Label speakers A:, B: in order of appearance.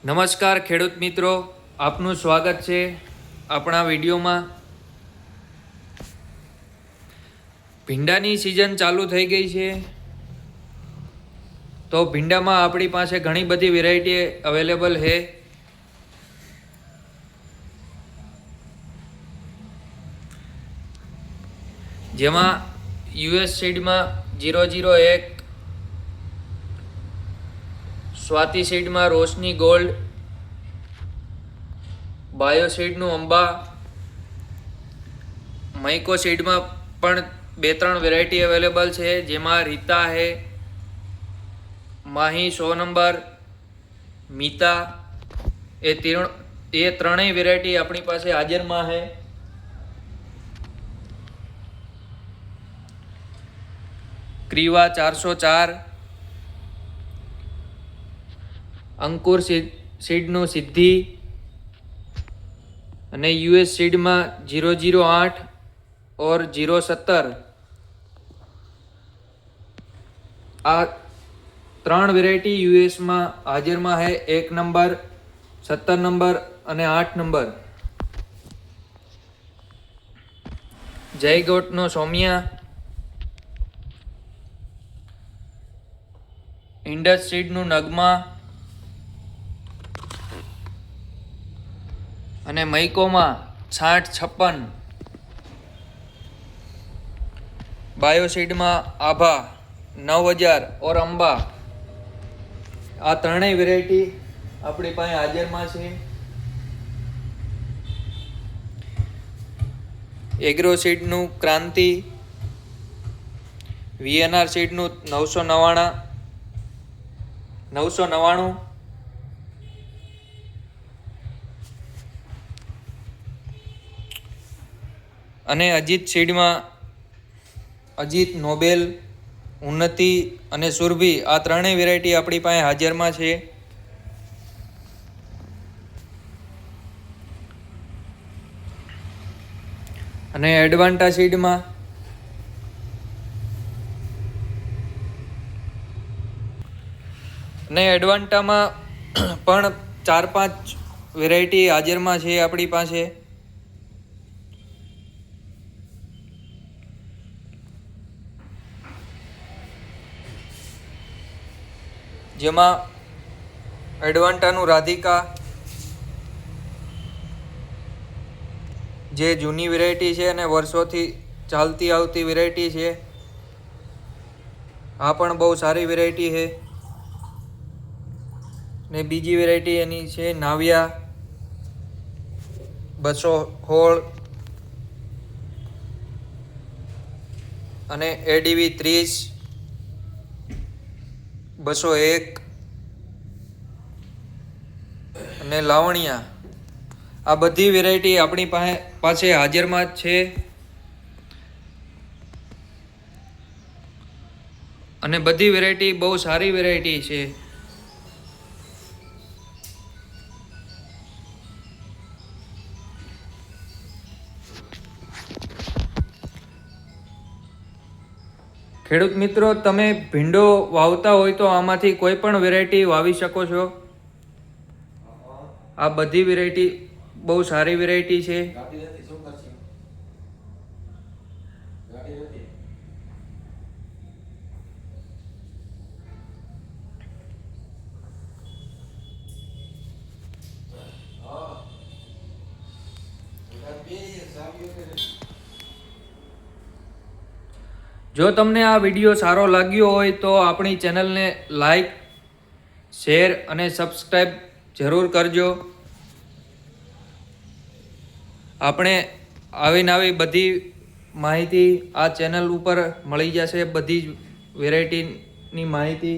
A: નમસ્કાર ખેડૂત મિત્રો, આપનું સ્વાગત છે આપણા વિડીયોમાં। ભીંડાની સિઝન ચાલુ થઈ ગઈ છે, તો ભીંડામાં આપણી પાસે ઘણી બધી વેરાયટી અવેલેબલ છે। જેમાં યુએસ સીડમાં 001, સ્વાતિ સીડમાં રોશની ગોલ્ડ, બાયો સીડનું અંબા, મૈકો સીડમાં પણ 2-3 વેરાયટી અવેલેબલ છે। જેમાં રીતા है, માહી 100 નંબર, મીતા, એ ત્રણેય વેરાયટી આપણી પાસે હાજરમાં है। ક્રીવા 404, અંકુર સીડનું સિદ્ધિ અને યુએસ સીડમાં 008 और 017, આ 3 વેરાયટી યુએસમાં હાજરમાં है। 1 નંબર, 17 નંબર અને 8 નંબર। જયગોટનો સોમિયા, ઇન્ડસ સીડનું નગમા અને મૈકોમાં 6056, બાયો સીડમાં આભા 9000 और અંબા, આ ત્રણેય વેરાયટી આપણી પાસે હાજરમાં છે। એગ્રો સીડનું ક્રાંતિ, વીએનઆર સીડનું 999 અને અજીત સીડમાં અજીત, નોબેલ, ઉન્નતિ અને સુરભી, આ ત્રણેય વેરાયટી આપણી પાસે હાજરમાં છે। અને એડવાન્ટા સીડમાં એડવાન્ટામાં પણ 4-5 વેરાયટી હાજરમાં છે આપણી પાસે। જેમાં એડવાન્ટાનું રાધિકા, જે જૂની વેરાયટી છે અને વર્ષોથી ચાલતી આવતી વેરાયટી છે, આ પણ બહુ સારી વેરાયટી છે। ને બીજી વેરાયટી એની છે નાવિયા 216 અને એડીવી 30, 201 અને લાવણિયા, આ બધી વેરાયટી આપણી પાસે હાજરમાં જ છે। અને બધી વેરાયટી બહુ સારી વેરાયટી છે। ખેડૂત મિત્રો, તમે ભીંડો વાવતા હોય તો આમાંથી કોઈ પણ વેરાયટી વાવી શકો છો। આ બધી વેરાયટી બહુ સારી વેરાયટી છે। જો તમને આ વિડીયો સારો લાગ્યો હોય તો આપણી ચેનલને લાઈક, શેર અને સબસ્ક્રાઈબ જરૂર કરજો। આપણે આવી બધી માહિતી આ ચેનલ ઉપર મળી જશે, બધી જ વેરાયટીની માહિતી।